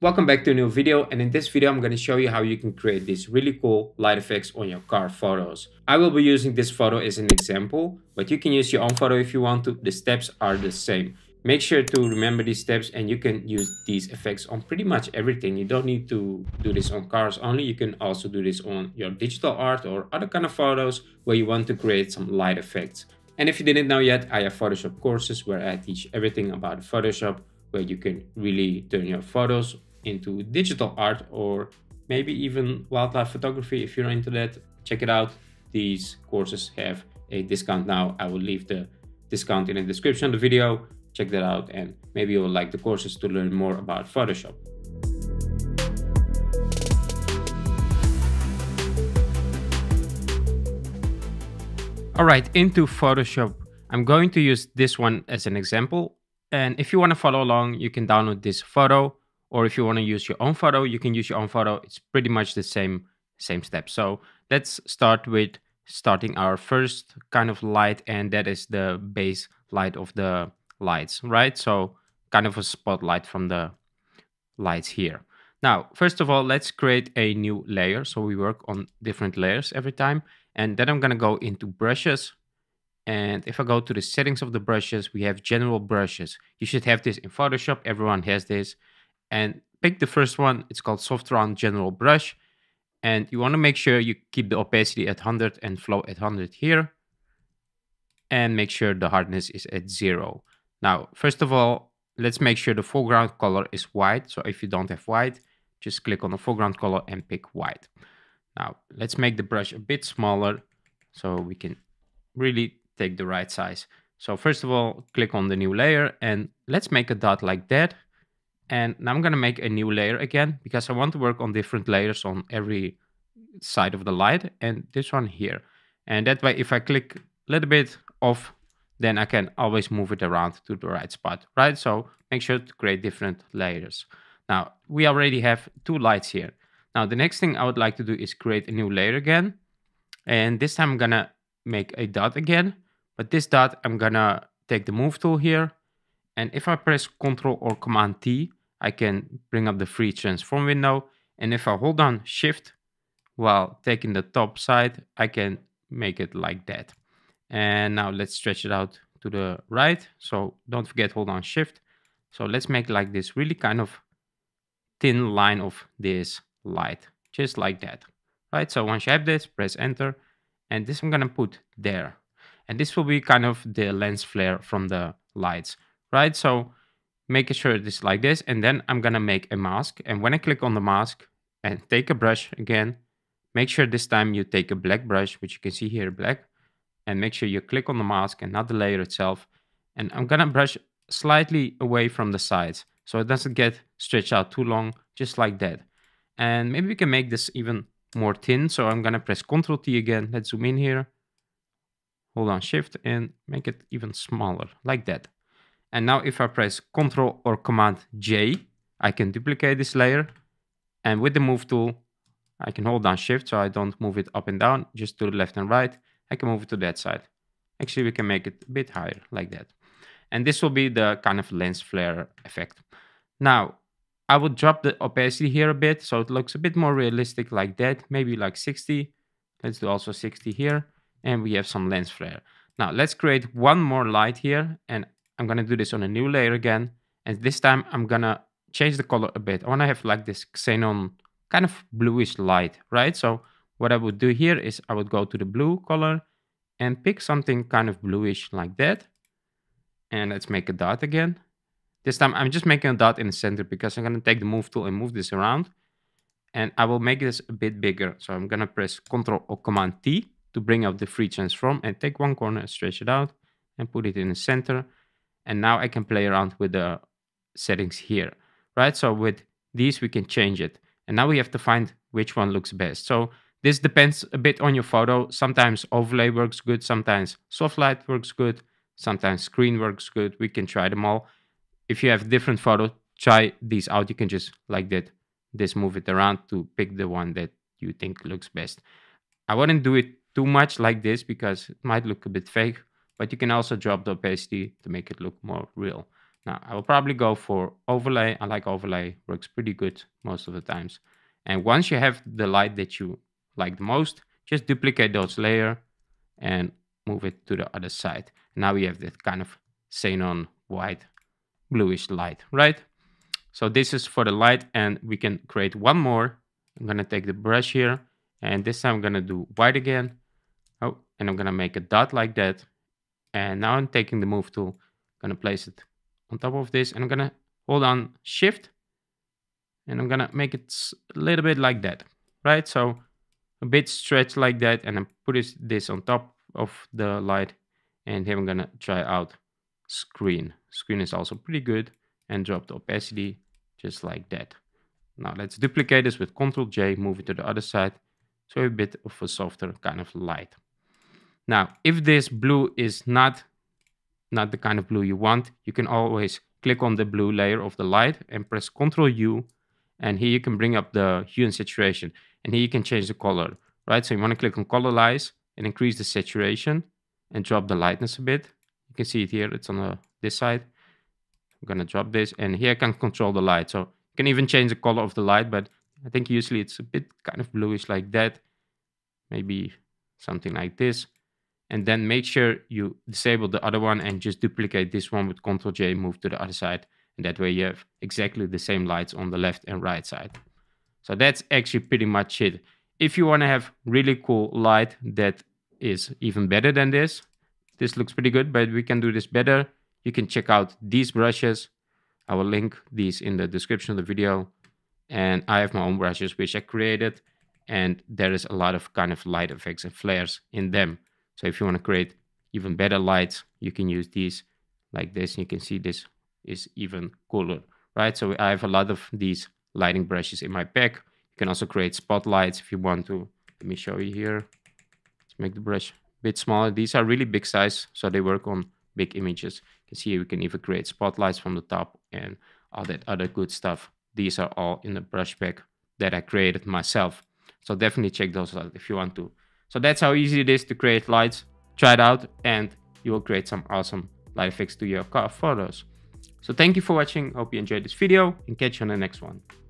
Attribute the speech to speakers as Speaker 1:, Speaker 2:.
Speaker 1: Welcome back to a new video, and in this video I'm going to show you how you can create these really cool light effects on your car photos. I will be using this photo as an example, but you can use your own photo if you want to. The steps are the same. Make sure to remember these steps and you can use these effects on pretty much everything. You don't need to do this on cars only. You can also do this on your digital art or other kind of photos where you want to create some light effects. And if you didn't know yet, I have Photoshop courses where I teach everything about Photoshop, where you can really turn your photos into digital art or maybe even wildlife photography. If you're into that, check it out. These courses have a discount now. I will leave the discount in the description of the video. Check that out, and maybe you will like the courses to learn more about Photoshop. All right, into Photoshop. I'm going to use this one as an example. And if you want to follow along, you can download this photo. Or if you want to use your own photo, you can use your own photo. It's pretty much the same step. So let's start with starting our first kind of light, and that is the base light of the lights, right? So kind of a spotlight from the lights here. Now, first of all, let's create a new layer. So we work on different layers every time. And then I'm going to go into brushes. And if I go to the settings of the brushes, we have general brushes. You should have this in Photoshop. Everyone has this. And pick the first one. It's called Soft Round General Brush. And you want to make sure you keep the opacity at 100 and flow at 100 here. And make sure the hardness is at 0. Now, first of all, let's make sure the foreground color is white. So if you don't have white, just click on the foreground color and pick white. Now, let's make the brush a bit smaller so we can really take the right size. So first of all, click on the new layer and let's make a dot like that. And now I'm going to make a new layer again because I want to work on different layers on every side of the light, and this one here. And that way, if I click a little bit off, then I can always move it around to the right spot, right? So make sure to create different layers. Now, we already have two lights here. Now, the next thing I would like to do is create a new layer again. And this time I'm going to make a dot again. But this dot, I'm going to take the move tool here. And if I press Ctrl or Command T, I can bring up the free transform window. And if I hold down Shift while taking the top side, I can make it like that. And now let's stretch it out to the right. So don't forget, hold on Shift. So let's make like this really kind of thin line of this light, just like that. Right, so once you have this, press Enter. And this I'm going to put there. And this will be kind of the lens flare from the lights. Right, so making sure it is like this, and then I'm gonna make a mask. And when I click on the mask and take a brush again, make sure this time you take a black brush, which you can see here, black, and make sure you click on the mask and not the layer itself. And I'm gonna brush slightly away from the sides so it doesn't get stretched out too long, just like that. And maybe we can make this even more thin. So I'm gonna press Ctrl T again. Let's zoom in here, hold on Shift, and make it even smaller, like that. And now if I press Ctrl or Command J, I can duplicate this layer. And with the move tool, I can hold down Shift so I don't move it up and down, just to the left and right. I can move it to that side. Actually, we can make it a bit higher, like that. And this will be the kind of lens flare effect. Now, I will drop the opacity here a bit so it looks a bit more realistic, like that. Maybe like 60. Let's do also 60 here. And we have some lens flare. Now, let's create one more light here. And I'm going to do this on a new layer again. And this time I'm going to change the color a bit. I want to have like this xenon kind of bluish light, right? So what I would do here is I would go to the blue color and pick something kind of bluish like that. And let's make a dot again. This time I'm just making a dot in the center because I'm going to take the move tool and move this around. And I will make this a bit bigger. So I'm going to press Ctrl or Command T to bring up the free transform and take one corner and stretch it out and put it in the center. And now I can play around with the settings here, right? So with these, we can change it. And now we have to find which one looks best. So this depends a bit on your photo. Sometimes overlay works good. Sometimes soft light works good. Sometimes screen works good. We can try them all. If you have different photos, try these out. You can just like that, just move it around to pick the one that you think looks best. I wouldn't do it too much like this because it might look a bit fake. But you can also drop the opacity to make it look more real. Now I will probably go for overlay. I like overlay, works pretty good most of the times. And once you have the light that you like the most, just duplicate those layer and move it to the other side. Now we have that kind of xenon white bluish light, right? So this is for the light, and we can create one more. I'm gonna take the brush here, and this time I'm gonna do white again. Oh, and I'm gonna make a dot like that. And now I'm taking the move tool, gonna place it on top of this, and I'm gonna hold on shift, and I'm gonna make it a little bit like that, right? So a bit stretched like that, and then put this on top of the light. And here I'm gonna try out screen. Screen is also pretty good, and drop the opacity just like that. Now let's duplicate this with Ctrl J, move it to the other side, so a bit of a softer kind of light. Now, if this blue is not the kind of blue you want, you can always click on the blue layer of the light and press Ctrl U, and here you can bring up the hue and saturation, and here you can change the color, right? So you want to click on colorize and increase the saturation and drop the lightness a bit. You can see it here, it's on this side. I'm gonna drop this, and here I can control the light. So you can even change the color of the light, but I think usually it's a bit kind of bluish like that. Maybe something like this. And then make sure you disable the other one and just duplicate this one with Ctrl J, move to the other side. And that way you have exactly the same lights on the left and right side. So that's actually pretty much it. If you want to have really cool light that is even better than this looks pretty good, but we can do this better. You can check out these brushes. I will link these in the description of the video. And I have my own brushes, which I created. And there is a lot of kind of light effects and flares in them. So if you want to create even better lights, you can use these like this. You can see this is even cooler, right? So I have a lot of these lighting brushes in my pack. You can also create spotlights if you want to. Let me show you here. Let's make the brush a bit smaller. These are really big size, so they work on big images. You can see we can even create spotlights from the top and all that other good stuff. These are all in the brush pack that I created myself. So definitely check those out if you want to. So that's how easy it is to create lights. Try it out and you will create some awesome light effects to your car photos. So thank you for watching. Hope you enjoyed this video and catch you on the next one.